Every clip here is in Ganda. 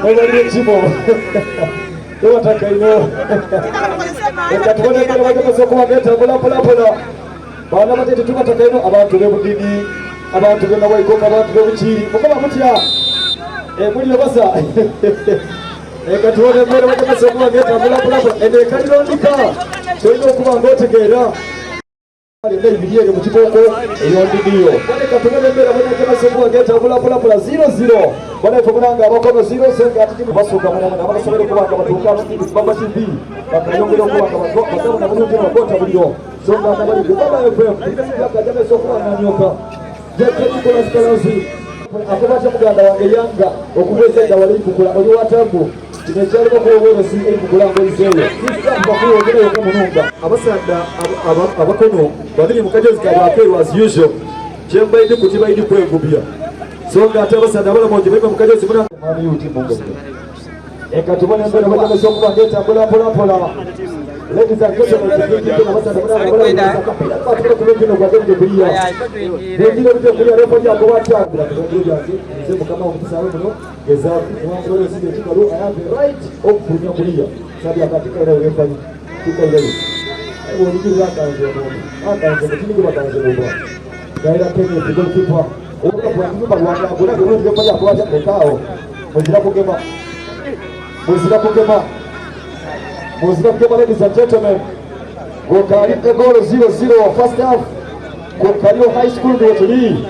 Wewe chimo. Wewe takaino. Ekatubone kale baje soko bageta pola. Bana batete tubataino abantu bebudini, abantu bena bayikoka abantu bebuchiri. Mukaba mutya. Muri basa. Ekatubone kale baje soko bageta pola. Ende kaliro ndika. Toyo kuba ngotegera. Leo bidiye mu kiboko eyo ndiyo. Bale katubone mbera baje soko bageta pola 0-0. Bale tubulanga abakono 0 senga atikimu basuka mwana abasobere kubanga batuka bamba TV. Bakayongera kubanga bakaba na bulungi bakota bulyo. Songa nabali kubaba FM yakajana soko ananyoka. Jeke Nicolas Kalazi. Akabacha muganda wange Yanga okubeza dawali kukula oli watambu. Tinejali ko si ekukula ngoizeyo. Kisamba ko ogere ko mununga. Abasanda abakono babiri mukajezi kabakero as usual. Jemba idi kutiba idi kwengubia. Songa atabasanda bala moje bema mukajezi muna mani yuti mungu. Ekatubona mbere baje soko bageta pola. Ladies and gentlemen, ladies and gentlemen, Gokari goal 0-0 first half. Gokari High School ndotuli.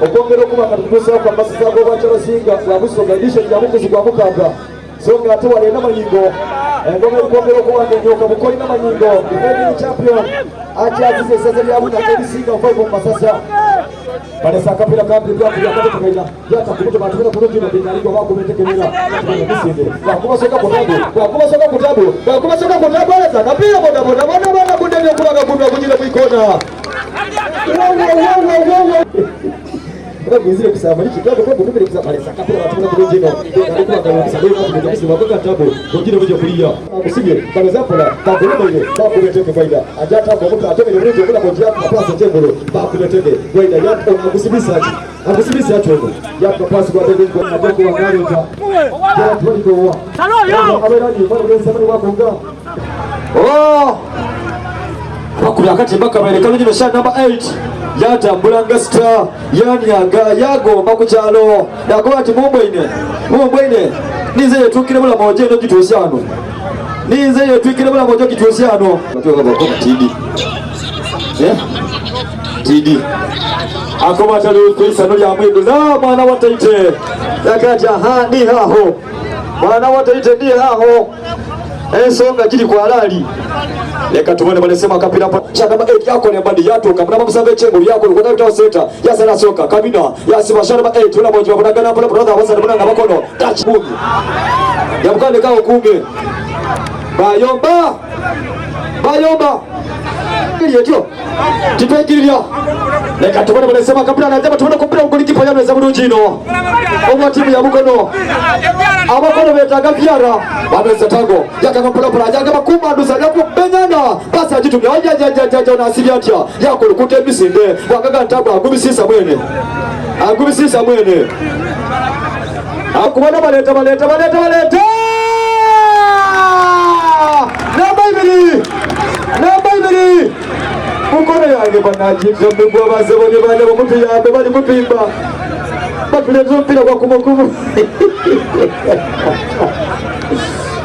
Okongero kuba katukusa kwa masisa go bachara singa wabuso gadisha jamuko zigwamukaga. Songa atu wale namanyingo. Ngome okongero kuba nyoka mukoli namanyingo. Defending champion. Acha azize sasa ya buna kedi singa mfavo masasa. Bale sakapira kambi kwa kukaina. Yata kubuto batuna kurundi na binaligo wako metekeleza. Kwa soka kutabu. Za kapira boda kundani kulaga kunda kujira kuikona. Ngizile kusema hiki kidogo kwa kumbe kusema sakapira batuna kurundi na binaligo wako metekeleza kwa katabu kujira kuja kulia. Usije bale zapola bakulebe ile bakuleteke faida. Ajata kwa mtu atoke ile kula kwa jia kwa pasa tengolo bakuleteke faida yako Akusibisa chogo. Yako pasi kwa tege kwa maboko wa Garita. Kwa tuliko wa. Salio. Aberani kwa samani wako nga. Bakuri akati mpaka maelekano jino shot number 8. Yata Mbulanga Star Yanyaga yago makuchalo. Yako ati mumbwine. Nize yetukire bula moje no kitusiano. Natoka kwa TD. TD. Akomata Luisa no ya mwidu na mwana wataite yakati ni haho mwana wataite ni haho songa jiri kwa halali leka tubone balesema kapira pa chana ma yako ne bandi yato kamna mamusambe chengo yako ko na seta yasana soka kabina yasiba shana ma tuna mojo bonagana pala brother wasa na bakono touch boom yamkane kao kumbe bayomba Yetyo tipengirira leka tubone balesema kapira na jaba tubone kupira ugolikipa yano za bulunjino omwa timu ya Mukono abakono betaga byara babeza tago yakakampula ajaga bakuma nduza yako benyana basa jitumya ajaja na asili atya yako lukute bisinde wakaga ntabwa agubisisa mwene akubona baleta Nabaibiri Mukono yange banajika mbwa bazeboni bale bomutu yambe bali kupimba batuleta mpira kwa kumukumu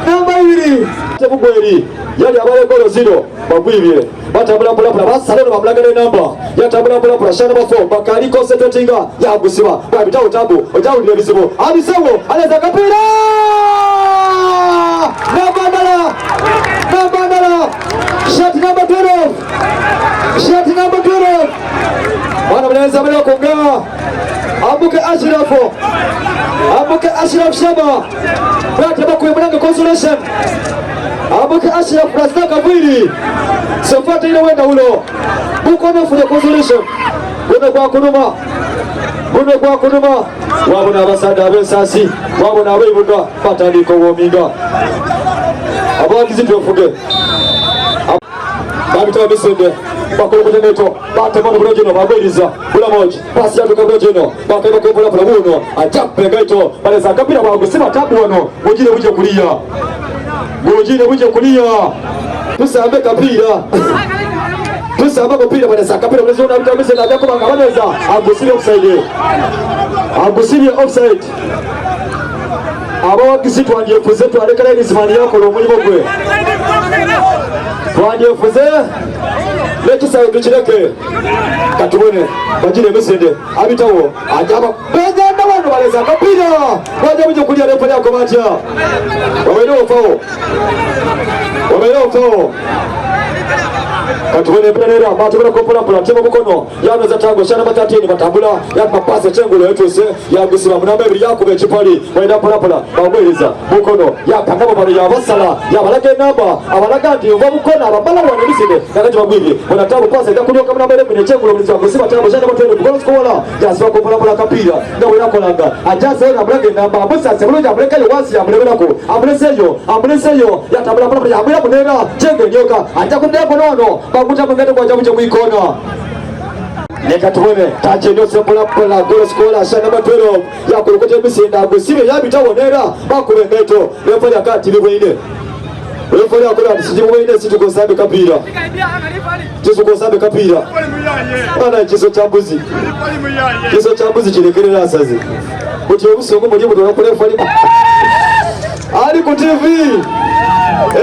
Nabaibiri Tebugweri yali abale golo 0 bagwibire batabula basalero bamulagane namba yatabula shana bafo bakali concentrating yagusiba babita utabu ojawulire bizibu alisewo aleza kapira Nabandala shot number 12 wana mnaweza bila kuongea Abuke Ashraf Shaba bata bakwe mlango consolation Abuke Ashraf Rastaka Bwiri sofata ile wenda ulo Mukono for the consolation Buno kwa kunuma wabona abasada abensasi wabona abebuga patandiko wominga abagizi ndofuge babita bisende bakolo kuteneto bate mono brojino bagwiriza bula moja pasi yatuka brojino bakaiba ko bula buno ajape gaito baleza kapira bagusima tabu wano mujire buje kulia mujire buje kulia tusambe kapira tusambe kapira baleza kapira baleza na mtameze na yako banga baleza agusile offside agusile offside abo wakisitu wanjefuze tualekala izimani yako lo mulimo gwe wanjefuze lekisa tuchireke katubone bajire mesende abitawo ajaba beganda bano baleza kapira waje kulia lepo yako batia wabelo fao katubone penera batubona kopora pola temo bukono yana za tango shana matatini batambula yakpa pase chengulo yetuse yagusira munamba ebiri yakube chipali waida pola bagwiriza bukono yakangabo bano yabasala yabalage namba abalagandi uva bukono ababala wane biside nakati bagwiri bona tango pase yakulyoka munamba ebiri chengulo muliza gusima tango shana matendo bukono skola yaswa kopora kapira ndawe nakolanga ajaze na bulage namba abusa sebuloja buleka yowasi yamulebelako ambuleseyo yatabula pola yamula munera chenge nyoka atakundeko nono bakuta mungete kwa jabu jabu ikona leka tubone tache nyose pola goal scorer shana matero yakulukote bisinda gusibe yabitabonera bakube ngeto lepo ya kati libwine lepo ya kola sijibwine situkosabe kapira tusukosabe kapira bana kiso chambuzi kirekerera asazi kuti obusongo muri mudo nakole fali ali ku TV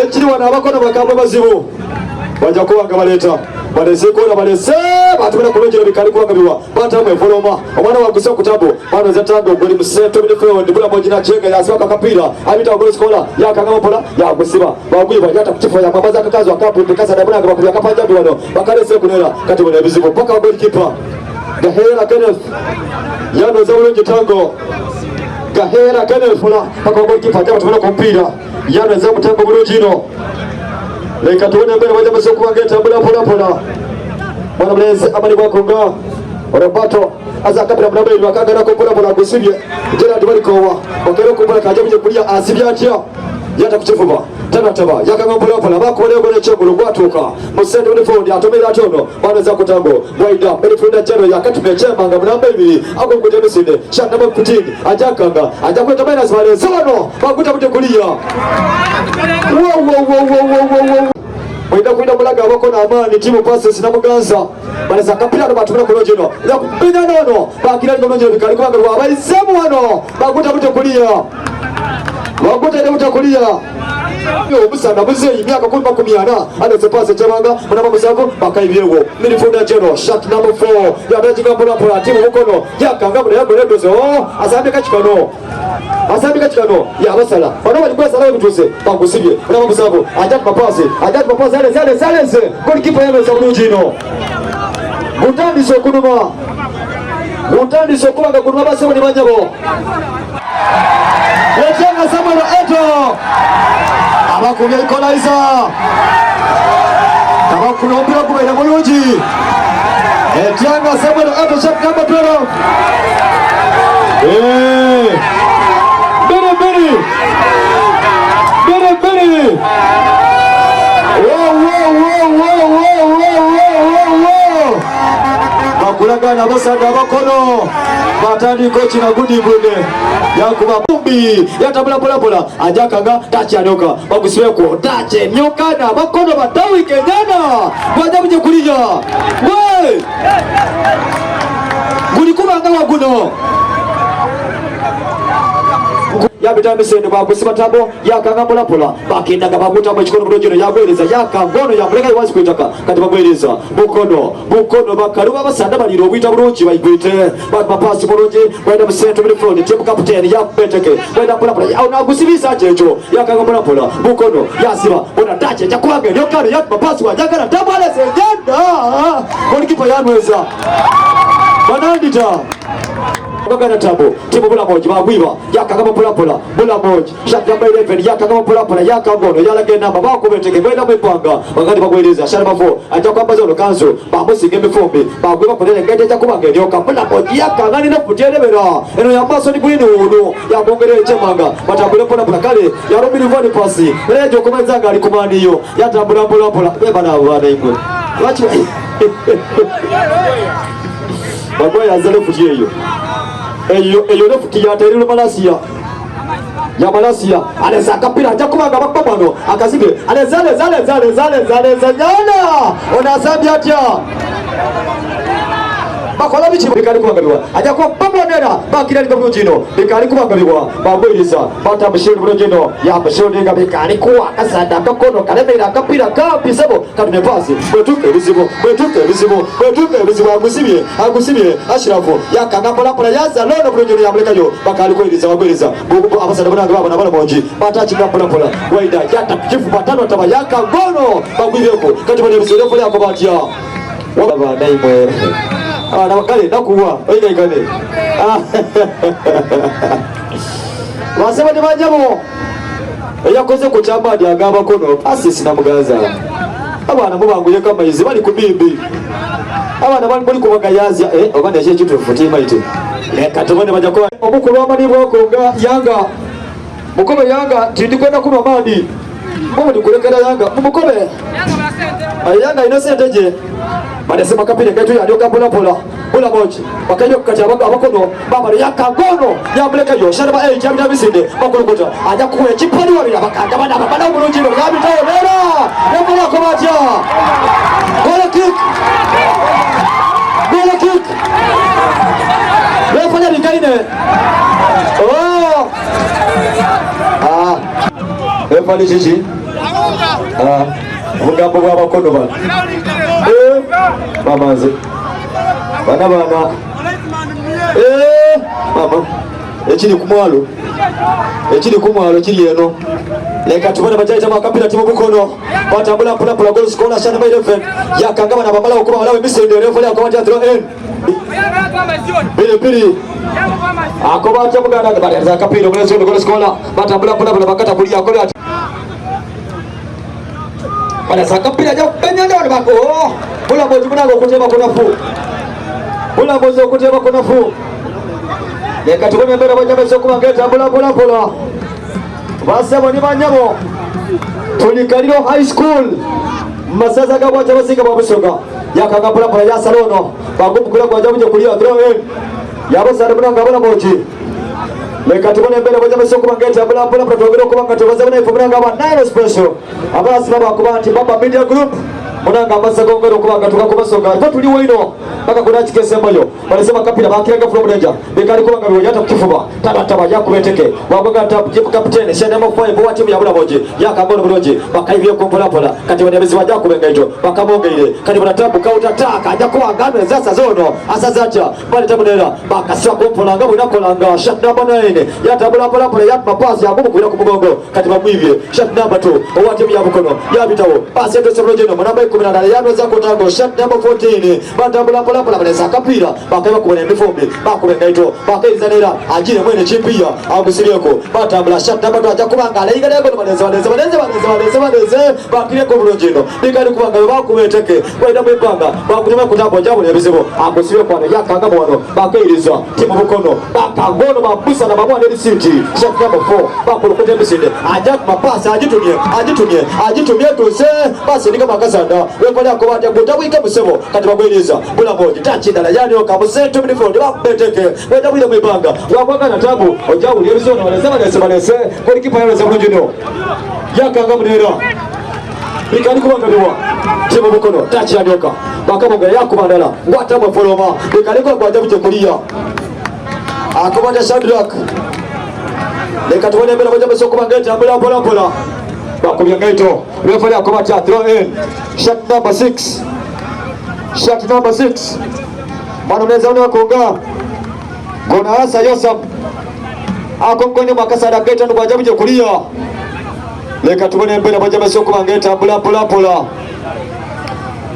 ekiri wana abakono bakamba bazibu bajja kuwanga baleta balese kola balese batubera kulojera bikali kuwanga biwa batamwe foloma omwana wagusa kutabo bano zatando goli museto bidefo ndibula mojina chenga yaswaka kapira abita goli skola yakangama pola yagusiba bagwiba yata kutifo ya mabaza kakazo akapu pikasa dabuna bakubya kapanja bwano bakalese kunera kati bwana bizibu paka goli kipa Gahera Kenneth yano zawulo gitango Gahera Kenneth pola paka goli kipa batubera kompira yano za mutango bulojino leka tuone mbele waje masoko wangeta pola bwana mlezi amani kwa konga Roberto aza kapira mnabeli wakagana ko pola gusibye Gerard barikowa okero kumbala kaje buje kulia asibya atya yata kuchefuba taba yakanga pola bakole gole chegulu gwatuka musende unifondi atomera atono bwana za kutango waida belifunda jero yakatume chemanga mnabeli ako kuje misinde shanda bakutini ajakanga ajakweta minus vale sono bakuta buje kulia wo Waida kuida mulaga wako na amani timu passes na muganza baleza kapira batumira kulojino ya kupina nono bakira nono bikali kwanga rwa baisemu wano bakuta bute kulia yo busana buze imyaka 10 ana sepase chamanga mwana musango bakaibyego midfielder jeno shot number 4 ya bajinga pola timu mukono yakanga bule yagole dozo asambe kachikano ya basala bano balikuwa sala bituse bagusibye mwana musango ajat mapase zale goalkeeper yano za bulujino Gutandi sokubaga kunwa base bali banyabo Letanga Samuel Eto abakubye equalizer abakunombira kubaira bulungi Letanga Samuel Eto shot number 12 Bere Bakulagana basanga bakono batandi kochi na gudi bwene yakuba bumbi yatabula pola ajakanga tachi anoka bagusire ko tache nyoka na bakono batawi kenyana bajabuje kulija we guli kubanga waguno yabita misende bagusiba tabo yakanga pola bakindaga baguta mu chikono bulojino yagwereza yakangono yamuleka iwazi kwitaka kati bagwereza bukono bakaruba basanda baliro obwita bulungi bayigwite bapasi bulungi wenda musente midfield team captain yakubeteke wenda pola yauna gusibisa checho yakanga pola bukono yasiba bona tache chakwage yokano yakupasi wajagala tabale sejenda golikipa yanweza banandita Bagana tabo timu bula moja bagwiba yakagama pola bula moja shaka namba 11 yakagama pola yakangono yalagenda baba kubeteke gwenda mwipanga bagandi bagweleza shara bafo atakwamba zono kanzo bamusige mifumbi bagwiba kolele ngete cyakubanga nyoka pola moja yakangani na kutelebera eno yambaso ni bwini uno yakongere chemanga batambule pola kale yarobiri vani pasi lejo komenzanga alikumaniyo yatambula pola beba na bana imwe wachi Bagoya azale futi eyo ne futi ya terilo Malasia ya Malasia anaweza akapira acha kubanga bakabano akazige anezale zana onasambya atya bakola bichi bikali kubagabwa aja ko pamodera bakirali ko bujino bikali kubagabwa baboyisa bata mshiri bujino ya mshiri nga bikali kuwa kasada kakono kalemera kapira kapisabo kadune pasi betuke bizibu agusibye ashirafu yakanga pola yaza lono bujino ya mulekayo bakali kwiriza bagwiriza abasada bana baba bana monji bata chika pola waida yata chifu batano tabayaka gono bagwireko kati bane bisoro fole akobatia waba daimwe na wakale nakuwa oiga igane wasema ni manjabo yakoze ku cyambadi agaba kono asisi na mugaza abana mubanguye kama izi bali kubimbi abana bali kubagayaza abana je kitu futima ite katubone baja ko omukuru amani bwoko nga yanga mukobe yanga tindi kwenda kuno amadi mbo ndikulekera yanga mukobe yanga innocent je badasema kapire ketu yalioka pola moji wakayo kukachaba abakono baba yakagono yamuleka yo sharaba jamida bisinde bakolokota aja kuwe chipali wabira bakanga bana babana umulunjiro yabitayo lera yakola kobatia goal kick refanya bikaine refanya chichi mugambo bw'abakono bano mamaze bana mama ekiri kumwalo kiri eno leka tubone bajaita makapira timu bukono batambula pula goal scorer shana by 11 yakanga bana bamala okuba walawe misende refu ya kwa throw in pili akobata muganda bali kapira mwezo goal scorer batambula pula bakata kulia kola pada sakapira jauh penyanda pada bako bola boju menanggo kuteba kuna fu leka tukome mbele banja besoko mangeta bola basa boni banyabo tulikaliro high school masaza ga banja basika babusoga yakanga bola ya salono bagumukula kwa jabu kulia throw in yabasa munanga bola boji leka tukone mbele banja besoko mangeta bola protogero kubanga tubaza bana ifumanga ba nine special abasi baba kubanti baba media group munanga masagongero kubanga tukakubasoga tuli wino baka kudachi kesembayo balisema kapira bakiranga from danger bekali kubanga byata kukifuba taba yakubeteke wagoga tap captain shende mo 5 wa timu ya bulaboje yakagona bulonje bakaibiye kumpola kati wanebezi wajja kubenga ito bakamongere kati banatabu kautataka ajja kuwagana sasa zono asazacha bali tabunera bakaswa kumpola ngabo nakolanga shot number 9 yatabula yat mapasi agumu kuira kumugongo kati bamwivye shot number 2 wa timu ya bukono yabitawo pasi eto semrojeno manamba 18 yanweza kutango shot number 14 batabula balesa kapira bakaiba kubona emifumbi bakubenga ito bakaizanira ajire mwene chimpia agusiriyeko batabula shot number 2 ajja kubanga alayigaleeko balesa bakire ko bulonjino bikali kubanga bakubeteke kwenda mwepanga bakutema kutambo jabo nebizibo agusiriyeko ano yakanga mwono bakairiza timu bukono bakangono babusa na bamwana city shot number 4 bakulukote bisinde ajja mapasa ajitumie tuse basi nika makasanda wekola ko bate gutabwika musebo kati bagwiriza bula moja tachindala yani okamuseto midfield bakubeteke kwenda bwile mwepanga wakwanga na tabu ojabu yebizono balese koli kipa yale za bulonjino yakanga munera bikali kubangaliwa timu bukono tachi yanyoka bakamonga yakubandala ngwatamwe foloma bikali kwa jabu kulia akobata Shadrack leka tuone mbele moja besoko bangeta pola bakubya ngaito refa akobata throw in shot number 6 mwana mneza una konga gona asa Yosap akongonye makasada ngeta ndo jabu kulia leka tuone mbele moja besoko bangeta pola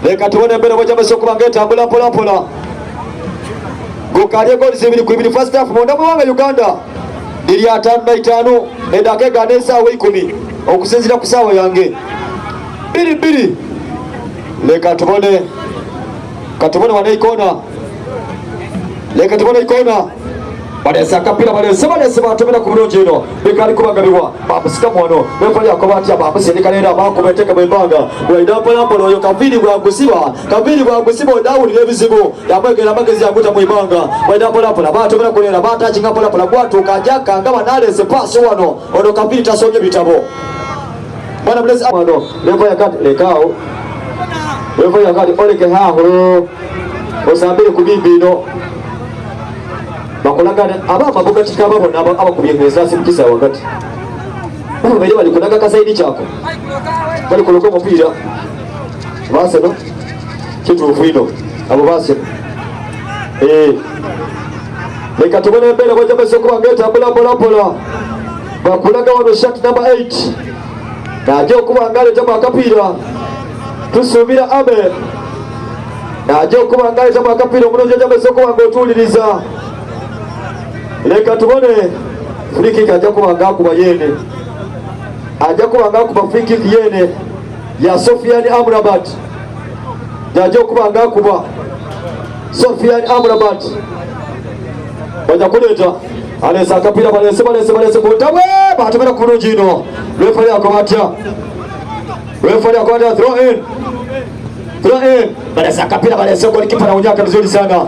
leka tuone mbele moja besoko bangeta pola gokalie goli zibiri ku first half monda mwanga Uganda dili ya 5 edake ganesa we 10 okusinzira kusawa yange biri leka tubone wana ikona balesa kapira balesa batumira ku bulungi ino bekali kubagabibwa babusika mwono befali akobatya babusendekalera bakubeteka bwembanga bwaidampolampolo oyo kaviri bwagusibwa odawulira ebizibu yamwegera amagezi yaguta mwibanga bwaidampolampolo batumira kulera batakinga polapola gwatuka ajaka nga banalese pasi wano ono kaviri tasonye bitabo bwana bless wano levo yakati lekao levo yakati oleke haho osambire ku bibi ino bakolagana abama bukatika babona abakubyengeza simukisa wakati bali bali kunaga kasaidi chako bali koloko mpira base no kitu fuino abo base leka tubone mbele kwa jamaa soko angeta bola bakulaga wano shot number 8 na ajo kuba ngale jamaa kapira tusubira abe na ajo kuba ngale jamaa kapira munoje jamaa soko angotuliriza leka tubone free kick ajja kubanga kuba yene ajja kubanga kuba free kick yene ya Sofian Amrabat ajja kubanga kuba Sofian Amrabat bajja kuleta alesa kapira balese kutawe batumira ku rujino referee akomatya throw in balesa kapira balese golikipa na unyaka vizuri sana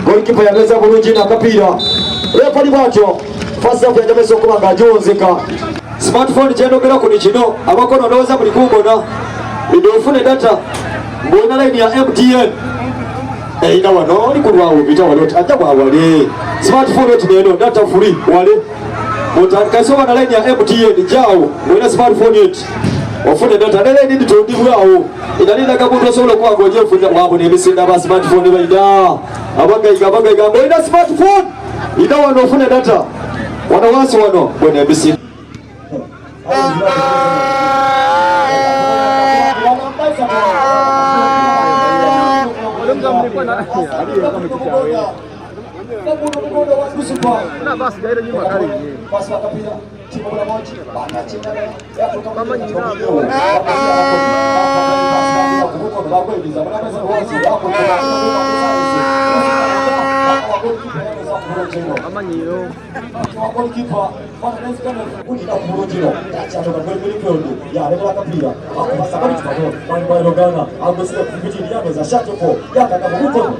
golikipa yageza ku rujino kapira referee bwacho first half ya jameso kubanga ajonzeka smartphone chendogera kuni kino abakono ndoza buli kumbona bidofune data mbona line ya MTN ina wano ni kulwawo bita waloti ajja kwa wale smartphone yetu neno data free wale mutakasoba na line ya MTN jao mbona smartphone yetu ofune data lele ndi tondibwawo idalina kabuto solo kwa goje funya wabo nebisinda ba smartphone baida abagaiga mbona smartphone ida wano ofune data wana wasi wano bwana bisi Amanyo golikipa wanawezekana kuja kurujino acha ndo kwa midfield ya leo kapira akapasa bali tupo bali Rogana amesikia kupitia yako za shatoko yaka kama huko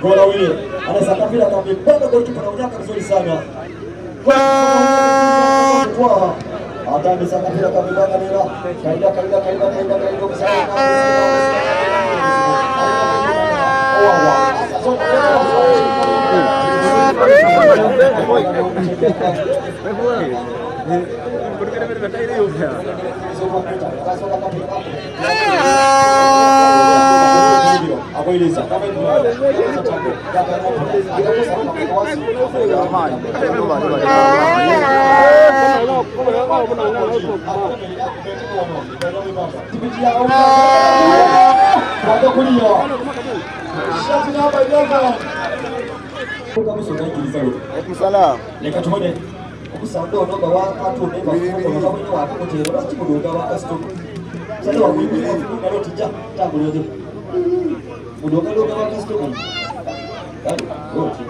Gola wile anaweza kapira kamependa golikipa na unyaka vizuri sana kwa hata anaweza kapira kamepanga nila kaida Abueliza kama Udoka waka stoka. Kali, wote.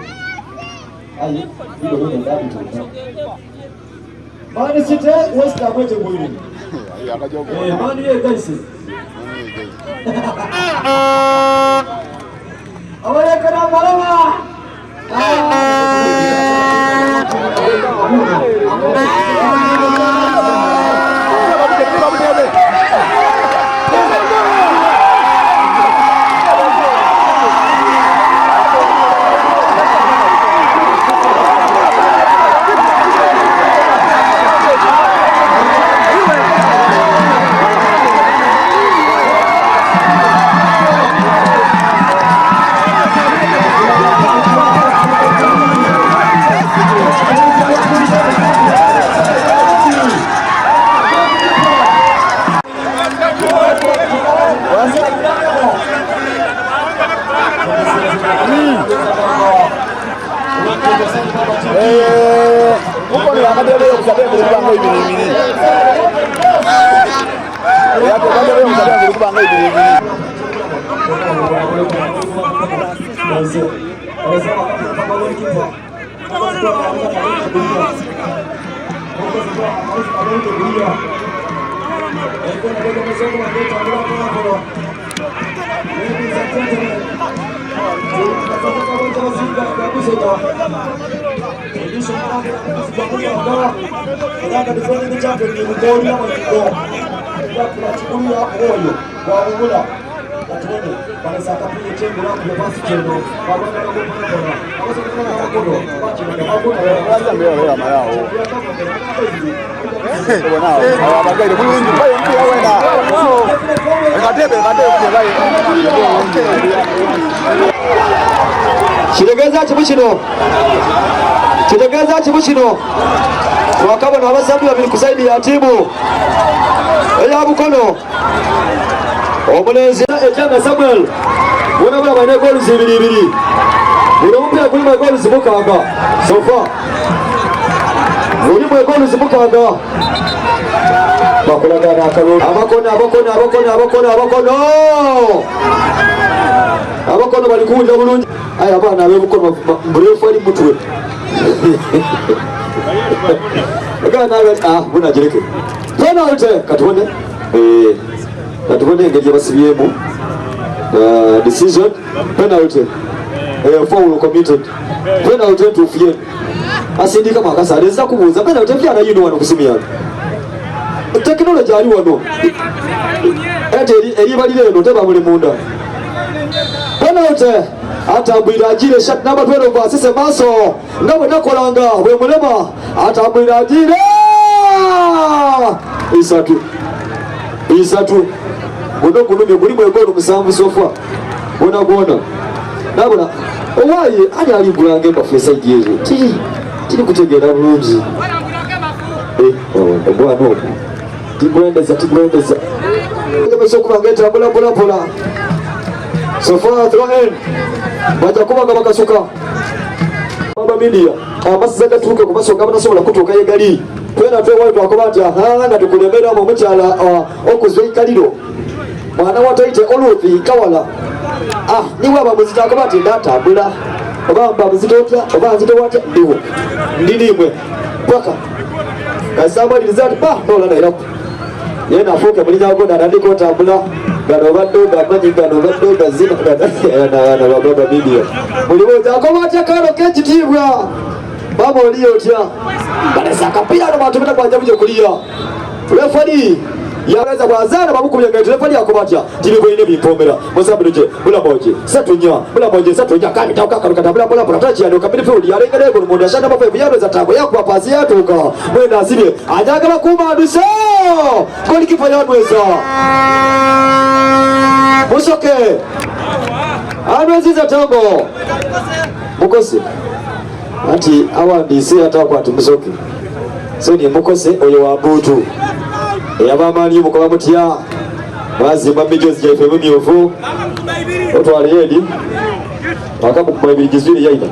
Ayi, ndio ndio ndani tu. Mani City West Ham wote mwili. Mani ye guys. Awale kana malama. Uko ni akadebe kusabia kubanga ibiri. Ya akadebe kusabia kubanga ibiri. Kitegeza chibuchino wakabona abasambi babiri kusaidi ya timu eya Bukono omulenzi Ejanga Samuel wona bana golu zibiri unomupira kuli golu zimukanga sofa uri golu zimukanga bakulagana akarudi abakono bali kuwulira bulungi aya abaana ab'Ebukono mburefu ali mutwe buna jireke penalty katubone engeri basibyemu decision penalty foul committed penalty tufiye asindika makasa aleza kubuza penalty fyana yino wano kusimya technology ali wano ate eri balireno teba muli munda penalty atambwira agire shot number 12 vasise maso ngabo nakolanga bwe mulema atambwira agire isatu guno gulumye guli mwegolo musanvu sofa bona nabona owaye ali gulange professor Jeje tiri kutegera bulungi bwana tibwendeza ngeta bola sofa throw in baja kubanga bakasuka baba media amasaka tuke kubasoka banasobola kutuka yegali twena twe watu akobanja nga tukulembera mu muchala okuzwe kaliro mwana wataite oluthi kawala niwe abamuzita akobati ndatambula obamba muzitotya obanzito watya ndiwo ndinimwe paka kasamba lizati nola naira yena afuke mulinya goda ndiko tambula gano badoda manyi gano badoda zina yana baba media muliboza akobati karo kechitibwa baba oliyotya balesa kapira no bantu bita kwanja buje kuliya refari yaweza kwazana babukubya ngati refari akobatya tibiko ine bipombera mosabiruje bula moje satunya kandi tawukakaruka bula tachi yano kabiri field yarengere ko mundu ashaka bafe byaro za tango yakwa pasi yatuka mwenda asibye ajaga bakuma duso goli kipa yadweza musoke anweziza tango mukose ati awandise atakwati musoke so ni mukose oyo wa butu yabamani mukoba mutya bazimba mijozi jefe mumyofu otwale yedi akabu kubibigizuri yaida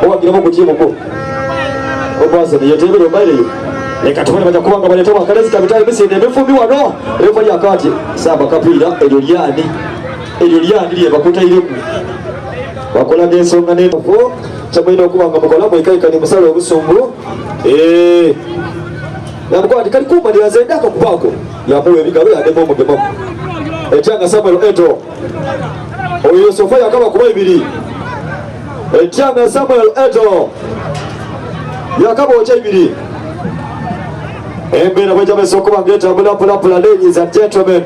owagiramo kuti muko obase yetebero baile ekatubona baja kubanga baletoba kalezi kabitali bisinde bifumbi wano lefa yakati saba kapira elioliani liye bakuta iliku wakola desonga neto chamwino okubanga mukola mwikaika ni musalo obusumbu namukwati kali kumba ndiyazeenda kakupako yamuwe bigabe yademo mugemo Ejanga Samuel Eto oyo sofa yakaba kuba ibiri Ejanga Samuel Eto yakaba ocha ibiri Mbena bweja besokuba ngeta pula ladies and gentlemen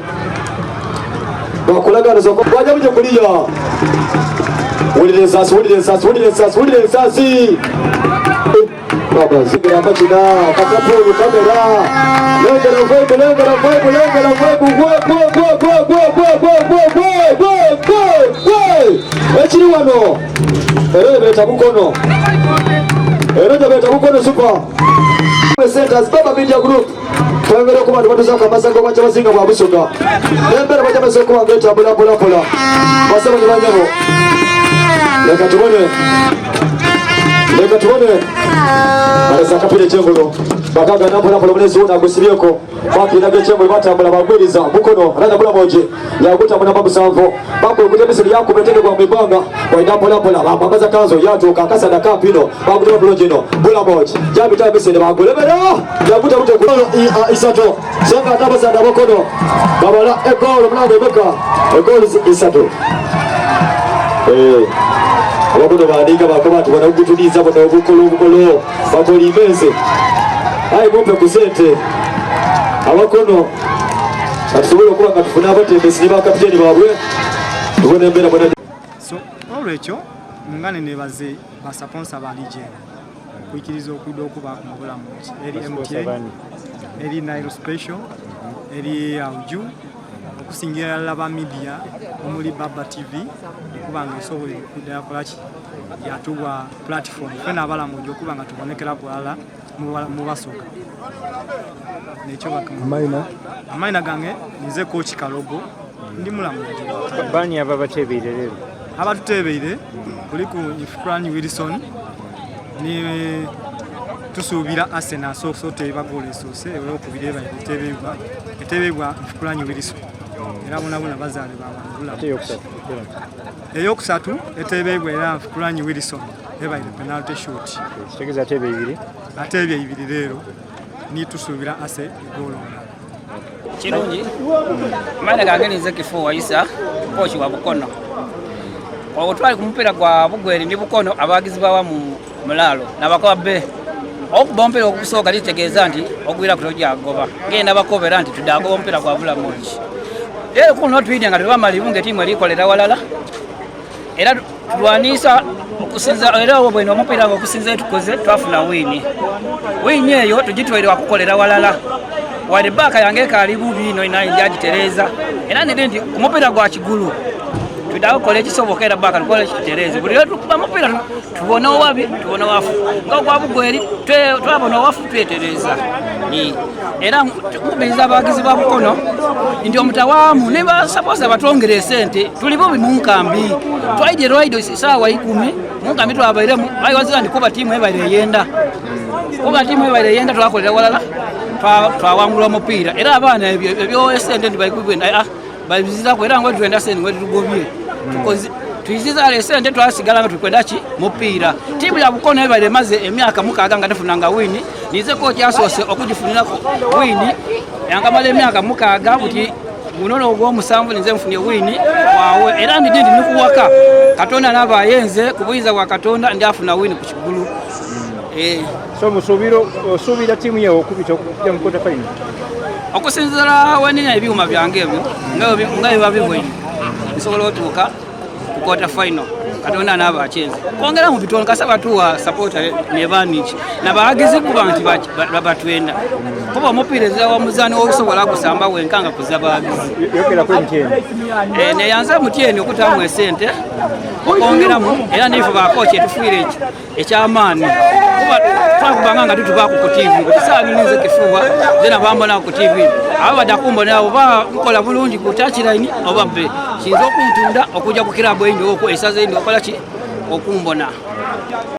bakulaga nzoko bwaja buje kuliya wulire nsasi baba zikira amachina kakapulu kamera lengera vibe echiri wano beta Bukono super centers baba media group twengere ku bantu batuzaka amasango bacha basinga bwa busoga nembere bacha basoko ngeta bula basaba nyabo Leka tuone Alesa kapile chembolo bakaga nampola polonezi una gusibyeko bakira gechembolo batambula bagwiriza bukono rada bula moje ya kutamuna babu sanvo babu kutemeseli yako betende kwa mibanga kwa ndampola pola bambaza kanzo yato kakasa na kapino babu ndo blojeno bula moje jabi tabesele bagolebera ya kutamute kuno isato songa tabaza na bukono babala egolo mlango beka egolo isato abakono bandika bakabatu banakutuliza bano obukolo bakoli imeze ayi mumpe kusente abakono atusobola okuba nga tufuna abatembesi ne bakapiteni baabwe tubona embeera bwana so olwekyo nga nenebaze basaponsa ba Legend kwikiriza okudda okuba ku mubulamu eri MTN eri Nile Special eri Auju okusingira laba media omuli Baba TV kubanga esobola okudda yakolaki yatuwa platform fena abalamu okubanga tubonekera bulala mu basoka nekyo amaina gange nize coach Kalogo ndi mulamu bani aba batebeire lero abatutebeire kuliku Ifrani Wilson ni tusuubira Arsenal so tebagole sose ewe okubireba etebebwa Ifrani Wilson era bonabona bazaale babangula eyokusatu etebebwa era Ifrani Wilson ebaire penalty shoot tegeza tebeibiri atebye ibiri lero ni tusuubira ase golo kirungi maana ganganize kifo Isa kochi wa Bukono otwali kumupira kwa Bugweri ndi Bukono abagizi bawa mu mulalo nabakobbe okubompera okusoka litegeeza nti ogwira kutoja agoba ngenda bakobera nti tudagoba ompira kwa bula moji lero kuno twidya nga tubamali bunge timu erikolera walala era tulwanisa okusinza era obweno omupira okusinza tukoze twafuna wini eyo tugitwere kukolera walala wali baka yange kali bubi ino ina agitereza era ndi omupira gwa kigulu tudawo kole kisoboka era baka tukole kitereze buli tukuba omupira tubona wabi tubona wafu nga kwa Bugweri twabona wafu twetereza ni era kubiza abagizi ba Bukono ndi omutawamu ne basapoza batongere sente tulibo bimunkambi twaije roido sawa 10 munkambi twabairemu ayi wazira ndi kuba timu ebaire yenda twakolera walala twawangula omupira era abaana ebyo sente ndi bayikubwenda babiziza kwera ngo twenda sente ngo tugobye tukoze tuiziza lesente twasigala tukwenda ki mupira timu ya Bukono ebaire maze emyaka mukaga nga tefunanga wini nize ko kyasose okugifunira ko wini yangamala emyaka mukaga buti munono ogwo musanvu nize mfunye wini wawe era ndi nikuwaka Katonda nabayenze kubuyiza kwa Katonda ndi afuna wini ku kigulu so musubira timu yewe okubita okujja mu quarter final okusinzira wanina ebyuma byange ebyo ngayo babibwe nsobola otuuka ku quarter final Katonda naba achenze kongera mu bitolo kasaba tuwa supporter ne baniki nabagizi kuba nti batwenda kuba omupireza wa muzani okusobola kusamba wenkanga kuzabagizi yokera ku MTN ne yanza mutieni okutamu esente okongeramu era nifu ba coach etufuire ekyamaani kuba twakubanga nga tutuba ku TV kusaanirize kifuba zena bambona ku TV abo badakumbona abo ba nkola bulungi ku touchline oba be kinzo okuntunda okuja ku kirabo indi okwo esaze indi okola ki okumbona